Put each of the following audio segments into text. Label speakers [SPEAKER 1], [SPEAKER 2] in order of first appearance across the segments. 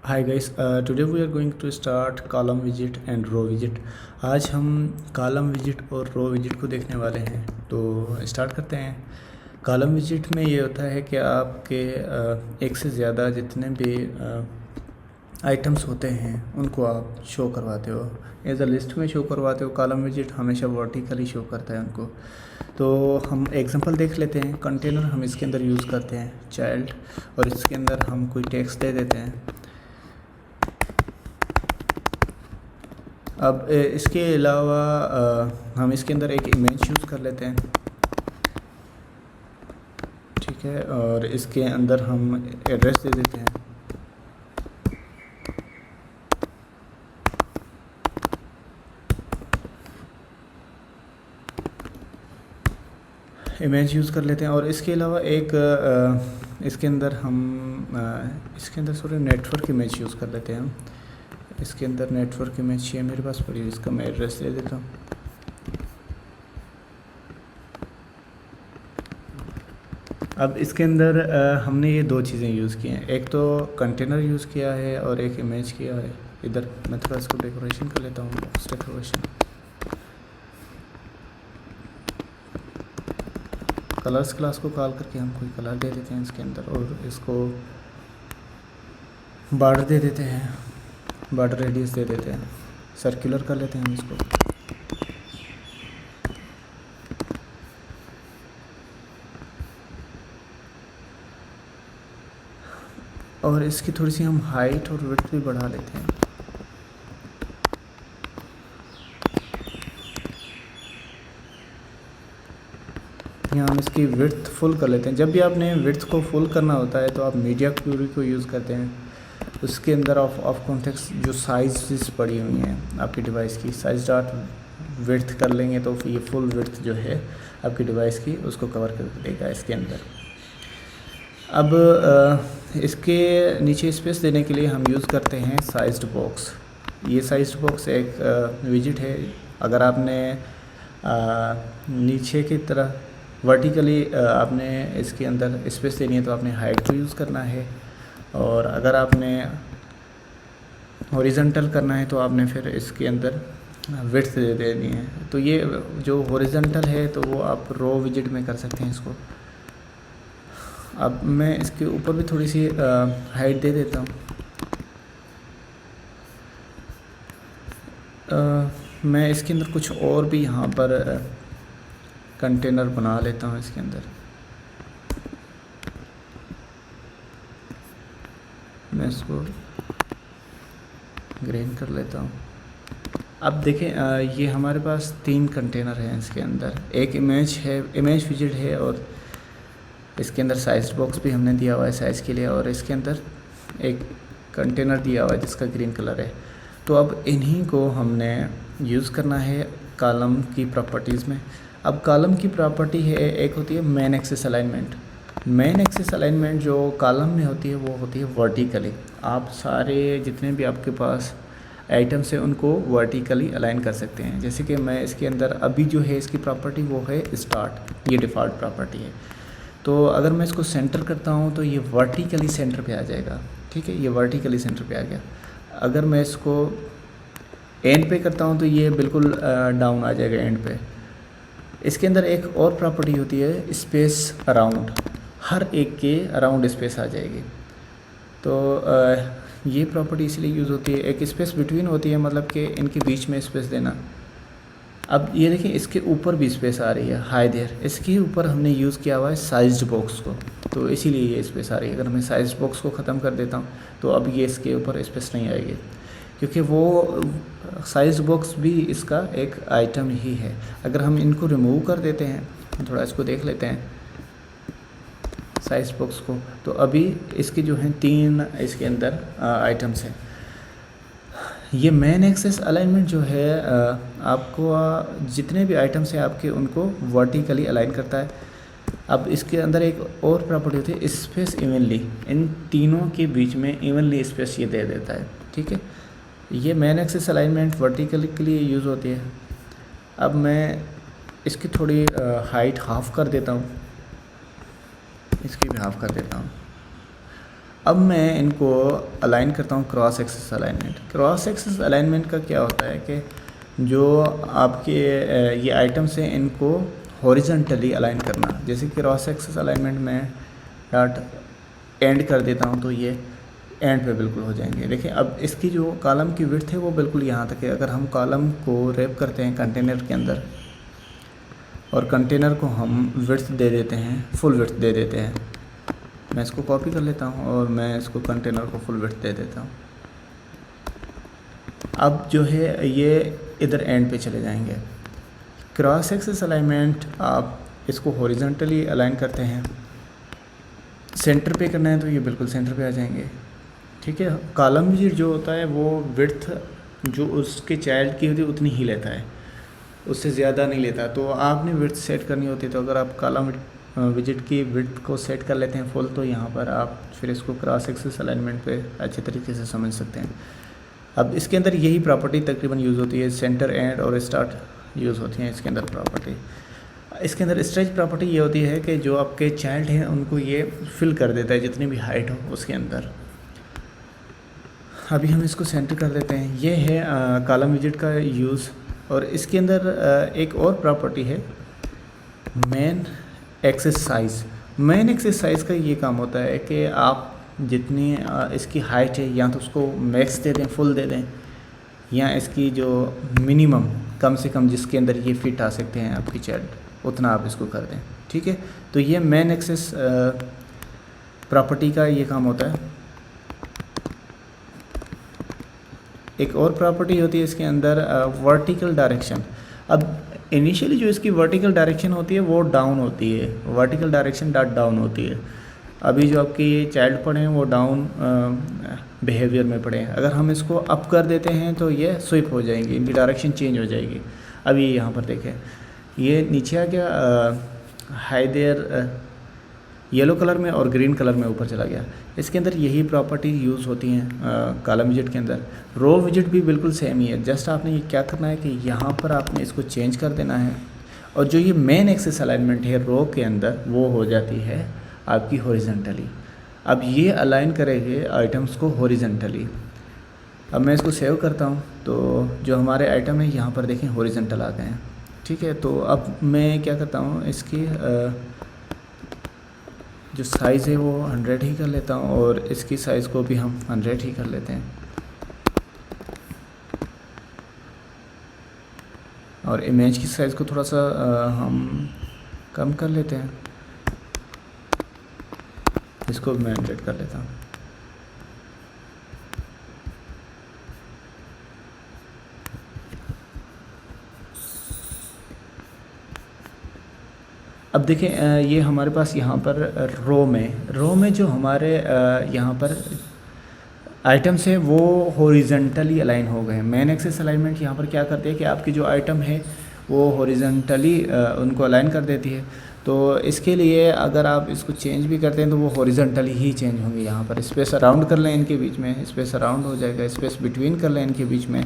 [SPEAKER 1] Hi guys, today we are going to start column visit and row visit. आज हम column visit और रो visit को देखने वाले हैं, तो स्टार्ट करते हैं। कॉलम विजिट में ये होता है कि आपके एक से ज़्यादा जितने भी आइटम्स होते हैं उनको आप शो करवाते हो, एज अ लिस्ट में शो करवाते हो। कॉलम विजिट हमेशा वर्टिकली शो करता है उनको। तो हम एग्जांपल देख लेते हैं। कंटेनर हम इसके अंदर यूज़ करते हैं चाइल्ड, और इसके अंदर हम कोई टेक्स्ट दे देते हैं। अब इसके अलावा हम इसके अंदर एक इमेज यूज़ कर लेते हैं, ठीक है, और इसके अंदर हम एड्रेस दे देते हैं। इमेज यूज़ कर लेते हैं, और इसके अलावा एक इसके अंदर नेटवर्क इमेज यूज़ कर लेते हैं हम। इसके अंदर नेटवर्क इमेज है मेरे पास पड़ी है, इसका मैं एड्रेस दे देता हूँ। अब इसके अंदर हमने ये दो चीज़ें यूज़ की हैं, एक तो कंटेनर यूज़ किया है और एक इमेज किया है। इधर मैं थोड़ा इसको डेकोरेशन कर लेता हूँ, बॉक्स डेकोरेशन। कलर्स क्लास को कॉल करके हम कोई कलर दे देते हैं इसके अंदर, और इसको बॉर्डर दे देते हैं, बॉर्डर रेडियस दे देते हैं, सर्कुलर कर लेते हैं हम इसको। और इसकी थोड़ी सी हम हाइट और विड्थ भी बढ़ा लेते हैं। यहाँ हम इसकी विड्थ फुल कर लेते हैं। जब भी आपने विड्थ को फुल करना होता है तो आप मीडिया क्यूरी को यूज़ करते हैं। उसके अंदर ऑफ कॉन्टेक्स्ट जो साइज़ पड़ी हुई हैं आपकी डिवाइस की, साइज डॉट विड्थ कर लेंगे तो ये फुल विड्थ जो है आपकी डिवाइस की उसको कवर कर देगा इसके अंदर। अब इसके नीचे स्पेस देने के लिए हम यूज़ करते हैं साइज्ड बॉक्स। ये साइज्ड बॉक्स एक विजिट है। अगर आपने नीचे की तरह वर्टिकली आपने इसके अंदर स्पेस देनी है तो आपने हाइट को यूज़ करना है, और अगर आपने हॉरिजॉन्टल करना है तो आपने फिर इसके अंदर विड्थ दे देनी है। तो ये जो हॉरिजॉन्टल है तो वो आप रो विजिट में कर सकते हैं इसको। अब मैं इसके ऊपर भी थोड़ी सी हाइट दे देता हूँ। मैं इसके अंदर कुछ और भी यहाँ पर कंटेनर बना लेता हूँ इसके अंदर। मैं इसको ग्रीन कर लेता हूँ। अब देखें, ये हमारे पास 3 कंटेनर हैं इसके अंदर। एक इमेज है, इमेज विजिट है, और इसके अंदर साइज बॉक्स भी हमने दिया हुआ है साइज़ के लिए, और इसके अंदर एक कंटेनर दिया हुआ है जिसका ग्रीन कलर है। तो अब इन्हीं को हमने यूज़ करना है कॉलम की प्रॉपर्टीज़ में। अब कॉलम की प्रॉपर्टी है, एक होती है main axis alignment. Main axis alignment जो कॉलम में होती है वो होती है वर्टिकली। आप सारे जितने भी आपके पास आइटम्स हैं उनको वर्टिकली अलाइन कर सकते हैं। जैसे कि मैं इसके अंदर अभी जो है इसकी प्रॉपर्टी वो है स्टार्ट, ये डिफ़ॉल्ट प्रॉपर्टी है। तो अगर मैं इसको सेंटर करता हूँ तो ये वर्टिकली सेंटर पे आ जाएगा, ठीक है, ये वर्टिकली सेंटर पे आ गया। अगर मैं इसको एंड पे करता हूँ तो ये बिल्कुल डाउन आ जाएगा एंड पे। इसके अंदर एक और प्रॉपर्टी होती है स्पेस अराउंड, हर एक के अराउंड स्पेस आ जाएगी। तो ये प्रॉपर्टी इसलिए यूज़ होती है, एक स्पेस बिटवीन होती है, मतलब कि इनके बीच में स्पेस देना। अब ये देखिए इसके ऊपर भी स्पेस आ रही है, हाई देयर, इसके ऊपर हमने यूज़ किया हुआ है साइज्ड बॉक्स को, तो इसीलिए ये स्पेस आ रही है। अगर मैं साइज्ड बॉक्स को ख़त्म कर देता हूँ तो अब ये इसके ऊपर स्पेस नहीं आएगी, क्योंकि वो साइज बॉक्स भी इसका एक आइटम ही है। अगर हम इनको रिमूव कर देते हैं, थोड़ा इसको देख लेते हैं साइज बॉक्स को, तो अभी इसके जो हैं 3 इसके अंदर आइटम्स हैं। ये मेन एक्सेस अलाइनमेंट जो है आपको जितने भी आइटम्स हैं आपके उनको वर्टिकली अलाइन करता है। अब इसके अंदर एक और प्रॉपर्टी होती है स्पेस इवनली, इन तीनों के बीच में इवनली स्पेस ये दे देता है, ठीक है। ये मेन एक्सिस अलाइनमेंट वर्टिकली के लिए यूज़ होती है। अब मैं इसकी थोड़ी हाइट हाफ़ कर देता हूँ, इसकी भी हाफ़ कर देता हूँ। अब मैं इनको अलाइन करता हूँ cross axis alignment. Cross axis alignment का क्या होता है कि जो आपके ये आइटम्स हैं इनको हॉरिजॉन्टली अलाइन करना। जैसे क्रॉस एक्सिस अलाइनमेंट में डॉट एंड कर देता हूँ तो ये एंड पे बिल्कुल हो जाएंगे। देखिए अब इसकी जो कॉलम की विड्थ है वो बिल्कुल यहाँ तक है। अगर हम कॉलम को रैप करते हैं कंटेनर के अंदर और कंटेनर को हम विड्थ दे देते हैं, फुल विड्थ दे देते हैं। मैं इसको कॉपी कर लेता हूँ और मैं इसको कंटेनर को फुल विड्थ दे देता हूँ। अब जो है ये इधर एंड पे चले जाएंगे। क्रॉस एक्सिस अलाइनमेंट आप इसको हॉरिजॉन्टली अलाइन करते हैं, सेंटर पे करना है तो ये बिल्कुल सेंटर पे आ जाएंगे। ठीक है, कॉलम विड्थ जो होता है वो विड्थ जो उसके चाइल्ड की होती है उतनी ही लेता है, उससे ज़्यादा नहीं लेता। तो आपने विड्थ सेट करनी होती है तो अगर आप कॉलम विजिट की विड्थ को सेट कर लेते हैं फुल, तो यहाँ पर आप फिर इसको क्रॉस एक्सिस अलाइनमेंट पे अच्छे तरीके से समझ सकते हैं। अब इसके अंदर यही प्रॉपर्टी तकरीबन यूज़ होती है, सेंटर एंड और स्टार्ट यूज़ होती हैं इसके अंदर प्रॉपर्टी। इसके अंदर स्ट्रेच प्रॉपर्टी ये होती है कि जो आपके चाइल्ड हैं उनको ये फिल कर देता है जितनी भी हाइट हो उसके अंदर। अभी हम इसको सेंटर कर देते हैं। ये है कॉलम विजिट का यूज़। और इसके अंदर एक और प्रॉपर्टी है main axis size. Main axis size का ये काम होता है कि आप जितनी इसकी हाइट है या तो उसको मैक्स दे दें, फुल दे दें, या इसकी जो मिनिमम कम से कम जिसके अंदर ये फिट आ सकते हैं आपकी चाइल्ड उतना आप इसको कर दें। ठीक है, तो ये मेन एक्सेस प्रॉपर्टी का ये काम होता है। एक और प्रॉपर्टी होती है इसके अंदर वर्टिकल डायरेक्शन। अब इनिशियली जो इसकी वर्टिकल डायरेक्शन होती है वो डाउन होती है, वर्टिकल डायरेक्शन डॉट डाउन होती है। अभी जो आपके ये चाइल्ड पढ़े हैं वो डाउन बिहेवियर में पढ़े हैं। अगर हम इसको अप कर देते हैं तो ये स्विप हो जाएंगे, इनकी डायरेक्शन चेंज हो जाएगी। अभी यहाँ पर देखें ये नीचे आ गया हाई देयर येलो कलर में और ग्रीन कलर में ऊपर चला गया। इसके अंदर यही प्रॉपर्टी यूज़ होती हैं कॉलम विजिट के अंदर। रो विजिट भी बिल्कुल सेम ही है, जस्ट आपने ये क्या करना है कि यहाँ पर आपने इसको चेंज कर देना है और जो ये मेन एक्सिस अलाइनमेंट है रो के अंदर वो हो जाती है आपकी हॉरिजॉन्टली। अब ये अलाइन करेंगे आइटम्स को हॉरिजॉन्टली। अब मैं इसको सेव करता हूँ तो जो हमारे आइटम है यहाँ पर देखें हॉरिजॉन्टल आ गए हैं। ठीक है, तो अब मैं क्या करता हूँ इसकी जो साइज़ है वो 100 ही कर लेता हूँ और इसकी साइज़ को भी हम 100 ही कर लेते हैं और इमेज की साइज़ को थोड़ा सा हम कम कर लेते हैं, इसको मैं 100 कर लेता हूँ। अब देखें ये हमारे पास यहाँ पर रो में जो हमारे यहाँ पर आइटम्स हैं वो हॉरिजॉन्टली अलाइन हो गए हैं। मेन एक्सिस अलाइनमेंट यहाँ पर क्या करते हैं कि आपकी जो आइटम है वो हॉरिजॉन्टली उनको अलाइन कर देती है। तो इसके लिए अगर आप इसको चेंज भी करते हैं तो वो हॉरिजॉन्टली ही चेंज होंगे। यहाँ पर स्पेस अराउंड कर लें इनके बीच में, स्पेस अराउंड हो जाएगा, स्पेस बिटवीन कर लें इनके बीच में,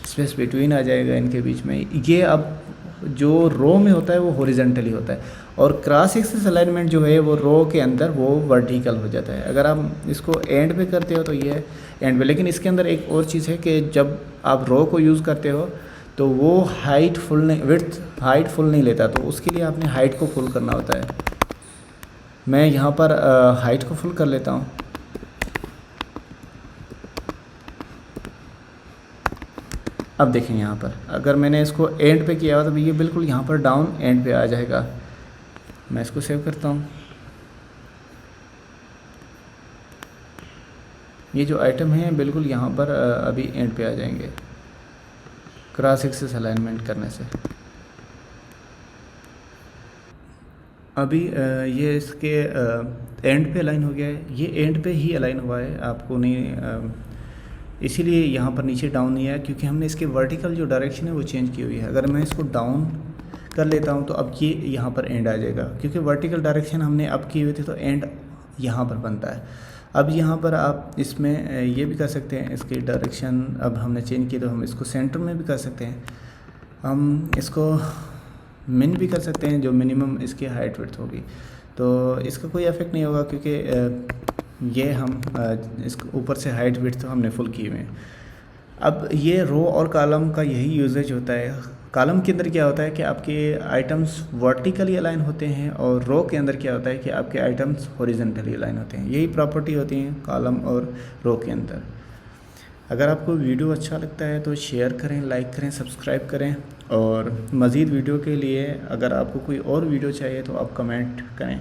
[SPEAKER 1] स्पेस बिटवीन आ जाएगा इनके बीच में। ये अब जो रो में होता है वो हॉरिजॉन्टली होता है और क्रॉस एक्सिस अलाइनमेंट जो है वो रो के अंदर वो वर्टिकल हो जाता है। अगर आप इसको एंड पे करते हो तो ये एंड पे, लेकिन इसके अंदर एक और चीज़ है कि जब आप रो को यूज़ करते हो तो वो हाइट फुल नहीं, विड्थ हाइट फुल नहीं लेता, तो उसके लिए आपने हाइट को फुल करना होता है। मैं यहाँ पर हाइट को फुल कर लेता हूँ। अब देखें यहाँ पर अगर मैंने इसको एंड पे किया हुआ तो ये बिल्कुल यहाँ पर डाउन एंड पे आ जाएगा। मैं इसको सेव करता हूँ। ये जो आइटम है बिल्कुल यहाँ पर अभी एंड पे आ जाएंगे क्रॉस एक्सिस अलाइनमेंट करने से। अभी ये इसके एंड पे अलाइन हो गया है, ये एंड पे ही अलाइन हुआ है, आपको नहीं इसीलिए यहाँ पर नीचे डाउन नहीं आया क्योंकि हमने इसके वर्टिकल जो डायरेक्शन है वो चेंज की हुई है। अगर मैं इसको डाउन कर लेता हूँ तो अब ये यहाँ पर एंड आ जाएगा क्योंकि वर्टिकल डायरेक्शन हमने अप की हुई थी तो एंड यहाँ पर बनता है। अब यहाँ पर आप इसमें ये भी कर सकते हैं, इसकी डायरेक्शन अब हमने चेंज की तो हम इसको सेंटर में भी कर सकते हैं, हम इसको मिन भी कर सकते हैं जो मिनिमम इसकी हाइट विड्थ होगी, तो इसका कोई इफेक्ट नहीं होगा क्योंकि ये हम इस ऊपर से हाइट विड्थ तो हमने फुल की हुए हैं। अब ये रो और कॉलम का यही यूजेज होता है। कॉलम के अंदर क्या होता है कि आपके आइटम्स वर्टिकली अलाइन होते हैं और रो के अंदर क्या होता है कि आपके आइटम्स हॉरिजॉन्टली अलाइन होते हैं। यही प्रॉपर्टी होती है कॉलम और रो के अंदर। अगर आपको वीडियो अच्छा लगता है तो शेयर करें, लाइक करें, सब्सक्राइब करें, और मज़ीद वीडियो के लिए अगर आपको कोई और वीडियो चाहिए तो आप कमेंट करें।